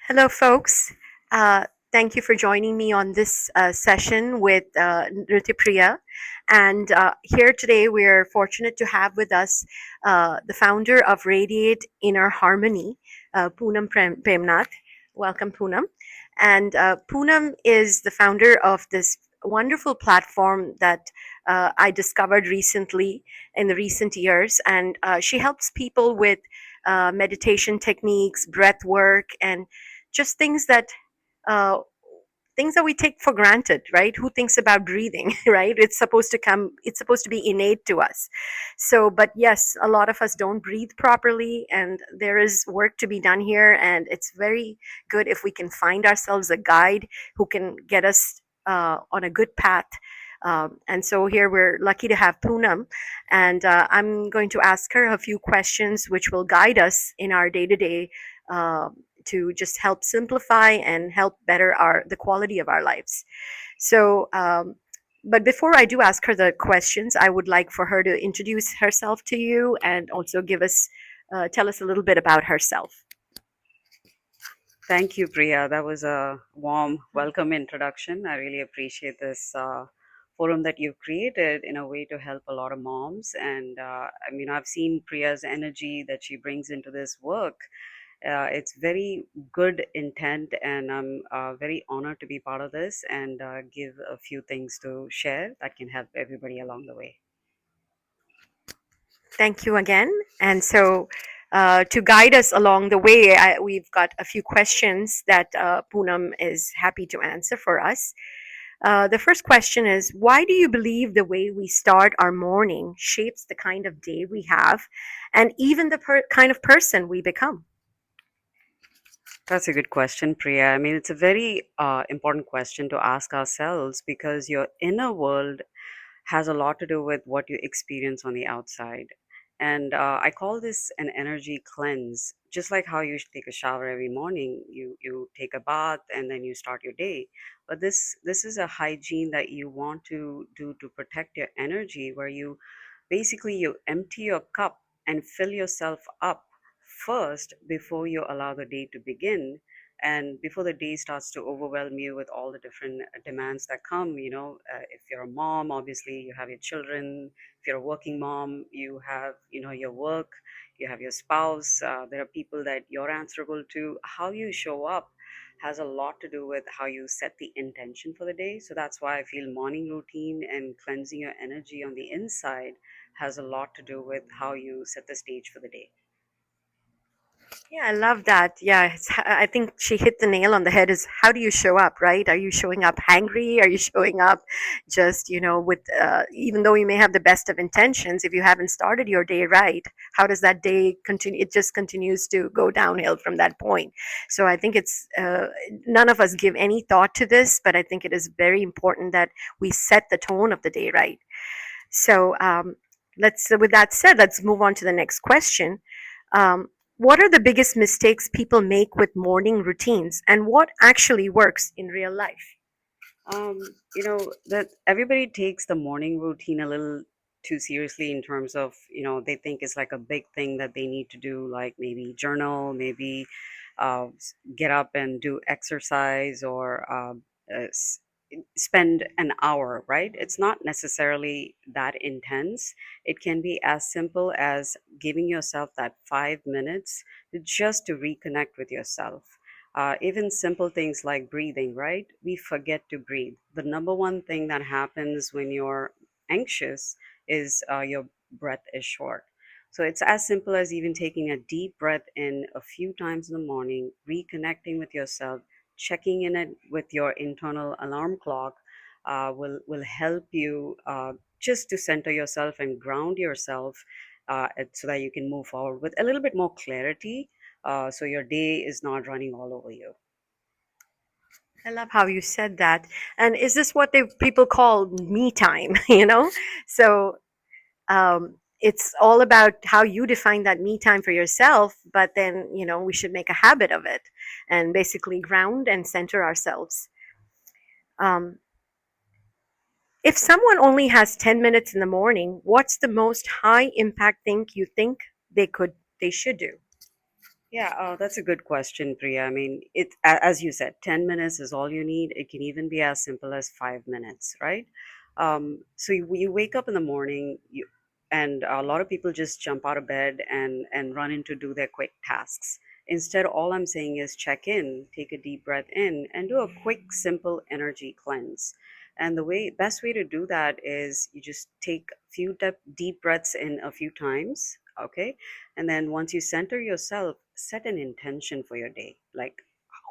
Hello, folks. Thank you for joining me on this session with Nrityapriya. And here today, we're fortunate to have with us the founder of Radiate Inner Harmony, Poonam Premnath. Welcome, Poonam. And Poonam is the founder of this wonderful platform that I discovered recently in the recent years. And she helps people with meditation techniques, breath work, and just uh, things that we take for granted, right? Who thinks about breathing? Right, it's supposed to be innate to us. So but yes, a lot of us don't breathe properly, and there is work to be done here, and it's very good if we can find ourselves a guide who can get us on a good path. And so here we're lucky to have Poonam, and I'm going to ask her a few questions which will guide us in our day-to-day, to just help simplify and help better our the quality of our lives. So, but before I do ask her the questions, I would like for her to introduce herself to you and also tell us a little bit about herself. Thank you, Priya. That was a warm welcome introduction. I really appreciate this forum that you've created in a way to help a lot of moms. And I've seen Priya's energy that she brings into this work. It's very good intent, and I'm very honored to be part of this and give a few things to share that can help everybody along the way. Thank you again. And so, to guide us along the way, we've got a few questions that Poonam is happy to answer for us. The first question is, why do you believe the way we start our morning shapes the kind of day we have and even the kind of person we become? That's a good question, Priya. I mean, it's a very important question to ask ourselves because your inner world has a lot to do with what you experience on the outside. And I call this an energy cleanse. Just like how you take a shower every morning, you take a bath and then you start your day. But this is a hygiene that you want to do to protect your energy, where you empty your cup and fill yourself up first before you allow the day to begin, and before the day starts to overwhelm you with all the different demands that come. If you're a mom, obviously you have your children. If you're a working mom, you have your work, you have your spouse. There are people that you're answerable to. How you show up has a lot to do with how you set the intention for the day. So that's why I feel morning routine and cleansing your energy on the inside has a lot to do with how you set the stage for the day. Yeah, I love that. Yeah, I think she hit the nail on the head. Is how do you show up, right? Are you showing up hangry? Are you showing up just, with, even though you may have the best of intentions, if you haven't started your day right, how does that day continue? It just continues to go downhill from that point. So I think none of us give any thought to this, but I think it is very important that we set the tone of the day right. So, with that said, let's move on to the next question. Um, what are the biggest mistakes people make with morning routines, and what actually works in real life? Um, that everybody takes the morning routine a little too seriously in terms of, they think it's like a big thing that they need to do, like maybe journal, maybe get up and do exercise, or spend an hour, right? It's not necessarily that intense. It can be as simple as giving yourself that 5 minutes just to reconnect with yourself. Even simple things like breathing, right? We forget to breathe. The number one thing that happens when you're anxious is your breath is short. So it's as simple as even taking a deep breath in a few times in the morning, reconnecting with yourself, checking in it with your internal alarm clock. Will help you just to center yourself and ground yourself, so that you can move forward with a little bit more clarity, so your day is not running all over you. I love how you said that. And is this what people call me time? So it's all about how you define that me time for yourself. But then we should make a habit of it and basically ground and center ourselves. Um, If someone only has 10 minutes in the morning, what's the most high impact thing you think they should do? Yeah, that's a good question, Priya. I mean, as you said, 10 minutes is all you need. It can even be as simple as 5 minutes, right? So you wake up in the morning, and a lot of people just jump out of bed and run in to do their quick tasks. Instead, all I'm saying is check in, take a deep breath in, and do a quick, simple energy cleanse. And the best way to do that is you just take a few deep breaths in a few times, okay? And then once you center yourself, set an intention for your day. Like,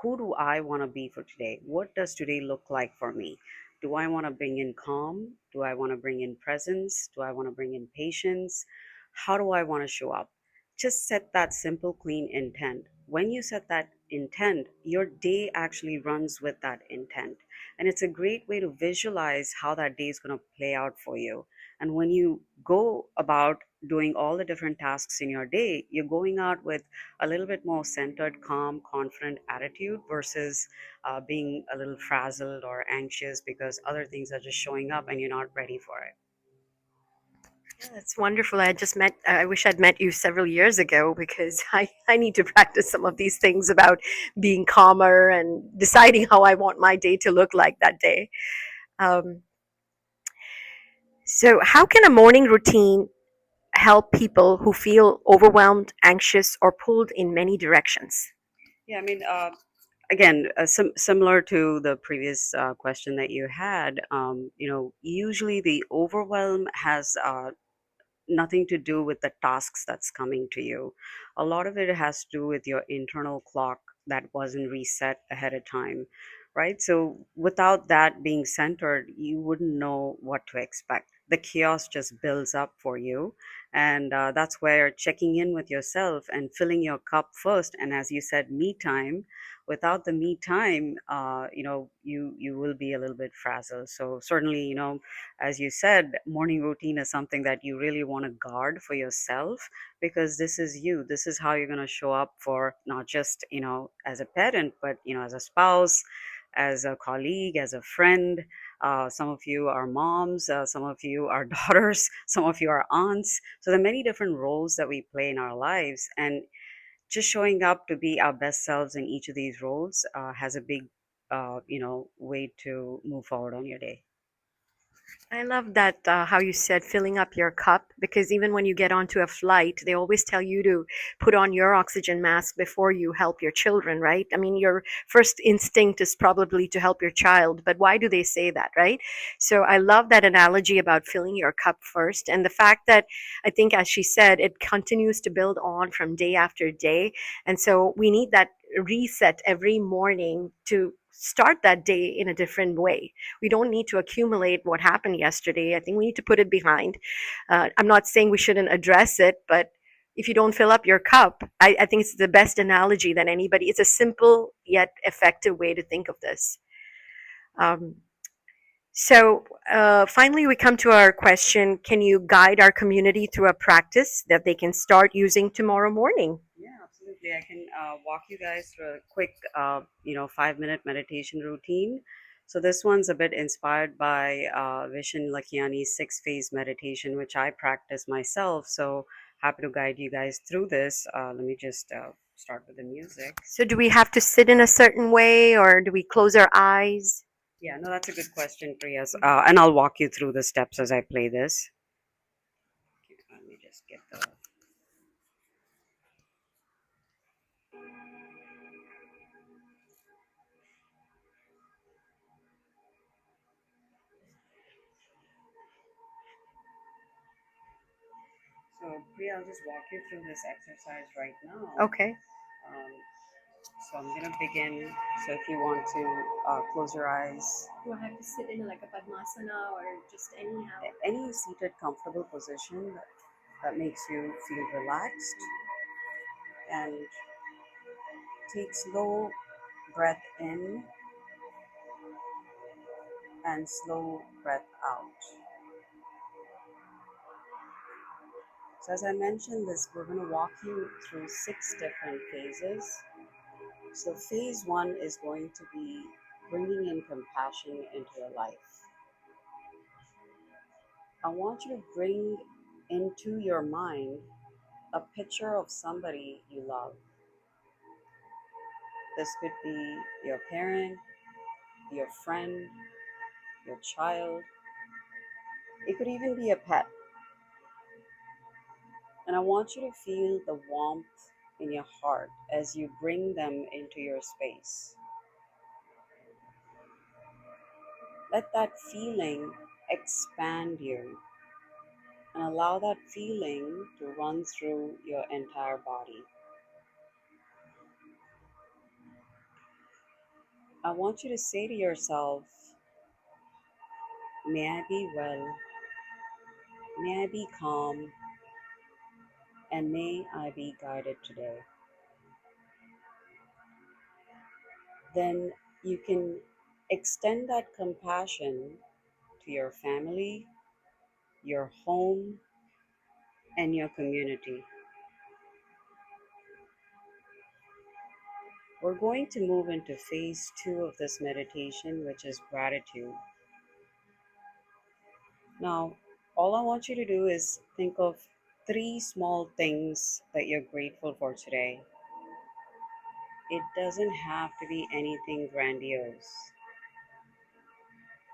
who do I want to be for today? What does today look like for me? Do I want to bring in calm? Do I want to bring in presence? Do I want to bring in patience? How do I want to show up? Just set that simple, clean intent. When you set that intent, your day actually runs with that intent. And it's a great way to visualize how that day is going to play out for you. And when you go about doing all the different tasks in your day, you're going out with a little bit more centered, calm, confident attitude versus being a little frazzled or anxious because other things are just showing up and you're not ready for it. Yeah, that's wonderful. I wish I'd met you several years ago because I need to practice some of these things about being calmer and deciding how I want my day to look like that day. Um, so, how can a morning routine help people who feel overwhelmed, anxious, or pulled in many directions? Yeah, I mean, again, similar to the previous question that you had, usually the overwhelm has nothing to do with the tasks that's coming to you. A lot of it has to do with your internal clock that wasn't reset ahead of time, right? So without that being centered, you wouldn't know what to expect. The chaos just builds up for you. And that's where checking in with yourself and filling your cup first. And as you said, me time. Without the me time, you will be a little bit frazzled. So certainly, as you said, morning routine is something that you really want to guard for yourself because this is you. This is how you're going to show up for not just, as a parent, but, as a spouse, as a colleague, as a friend. Some of you are moms, some of you are daughters, some of you are aunts. So there are many different roles that we play in our lives. And just showing up to be our best selves in each of these roles has a big, way to move forward on your day. I love that how you said filling up your cup because even when you get onto a flight, they always tell you to put on your oxygen mask before you help your children, right? I mean, your first instinct is probably to help your child, but why do they say that, right? So I love that analogy about filling your cup first. And the fact that I think, as she said, it continues to build on from day after day. And so we need that reset every morning to start that day in a different way. We don't need to accumulate what happened yesterday. I think we need to put it behind. I'm not saying we shouldn't address it, but if you don't fill up your cup, I think it's the best analogy that anybody. It's a simple yet effective way to think of this. Um, finally, we come to our question: can you guide our community through a practice that they can start using tomorrow morning? Yeah, absolutely. I can walk you guys through a quick, 5-minute meditation routine. So this one's a bit inspired by Vishen Lakhiani's six-phase meditation, which I practice myself. So happy to guide you guys through this. Let me just start with the music. So, do we have to sit in a certain way, or do we close our eyes? Yeah, no, that's a good question, Priya. And I'll walk you through the steps as I play this. Okay, let me just get the. So, Priya, I'll just walk you through this exercise right now. Okay. Um, So I'm gonna begin. So if you want to close your eyes, Do I have to sit in like a Padmasana or just anyhow? any seated comfortable position that makes you feel relaxed, and take slow breath in and slow breath out. So as I mentioned this, we're gonna walk you through 6 different phases. So phase 1 is going to be bringing in compassion into your life. I want you to bring into your mind a picture of somebody you love. This could be your parent, your friend, your child. It could even be a pet. And I want you to feel the warmth in your heart as you bring them into your space. Let that feeling expand you and allow that feeling to run through your entire body. I want you to say to yourself, may I be well, may I be calm, and may I be guided today. Then you can extend that compassion to your family, your home, and your community. We're going to move into phase two of this meditation, which is gratitude. Now, all I want you to do is think of three small things that you're grateful for today. It doesn't have to be anything grandiose.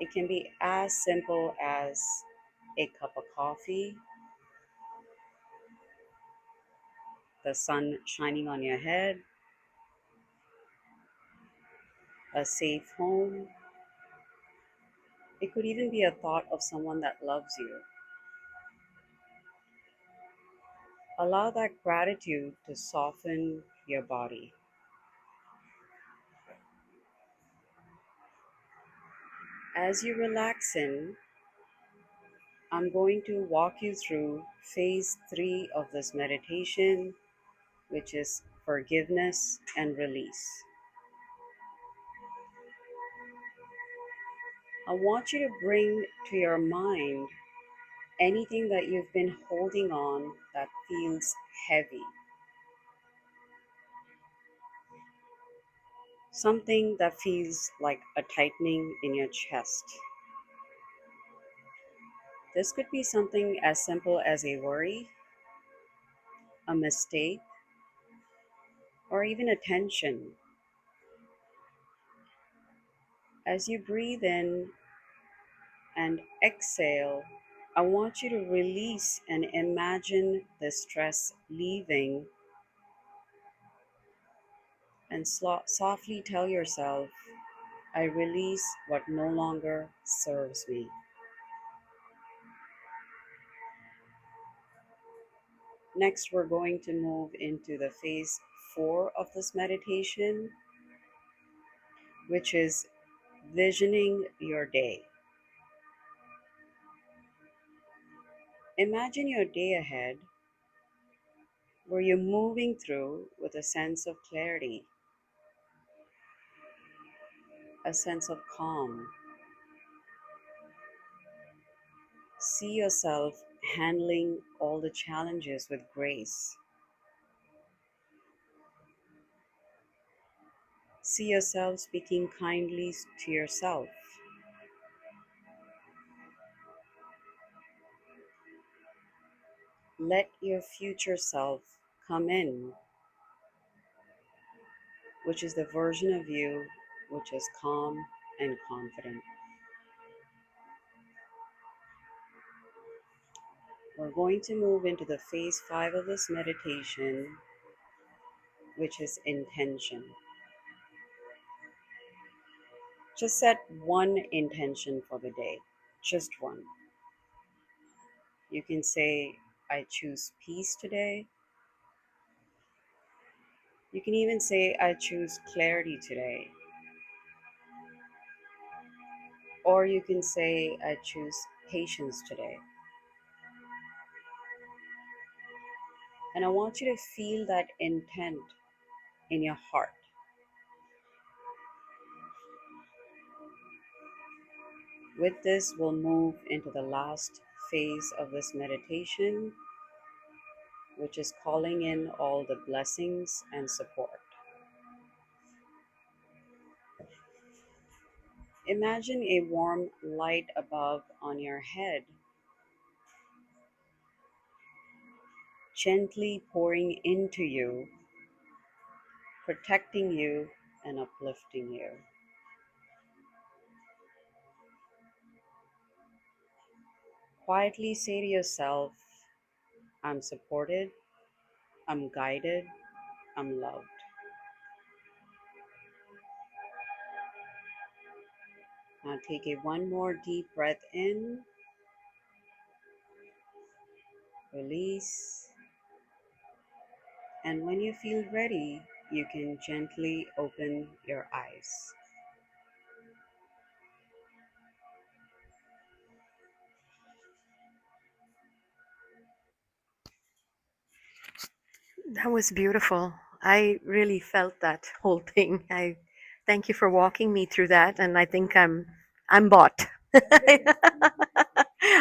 It can be as simple as a cup of coffee, the sun shining on your head, a safe home. It could even be a thought of someone that loves you. Allow that gratitude to soften your body. As you relax in, I'm going to walk you through phase three of this meditation, which is forgiveness and release. I want you to bring to your mind anything that you've been holding on that feels heavy, something that feels like a tightening in your chest. This could be something as simple as a worry, a mistake, or even a tension. As you breathe in and exhale, I want you to release and imagine the stress leaving and softly tell yourself, I release what no longer serves me. Next, we're going to move into the phase four of this meditation, which is visioning your day. Imagine your day ahead where you're moving through with a sense of clarity, a sense of calm. See yourself handling all the challenges with grace. See yourself speaking kindly to yourself. Let your future self come in, which is the version of you which is calm and confident. We're going to move into the phase five of this meditation, which is intention. Just set one intention for the day, just one. You can say, I choose peace today. You can even say, I choose clarity today. Or you can say, I choose patience today. And I want you to feel that intent in your heart. With this, we'll move into the last phase of this meditation, which is calling in all the blessings and support. Imagine a warm light above on your head, gently pouring into you, protecting you and uplifting you. Quietly say to yourself, I'm supported, I'm guided, I'm loved. Now take a one more deep breath in, release, and when you feel ready, you can gently open your eyes. That was beautiful. I really felt that whole thing. I thank you for walking me through that, and I think I'm bought.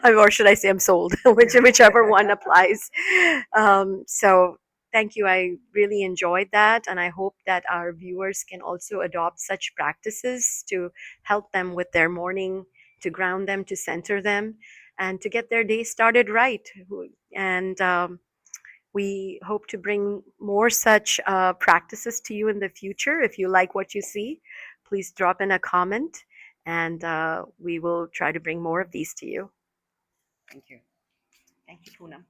Or should I say I'm sold, whichever one applies. So thank you. I really enjoyed that, and I hope that our viewers can also adopt such practices to help them with their morning, to ground them, to center them, and to get their day started right. And we hope to bring more such practices to you in the future. If you like what you see, please drop in a comment, and we will try to bring more of these to you. Thank you. Thank you, Poonam.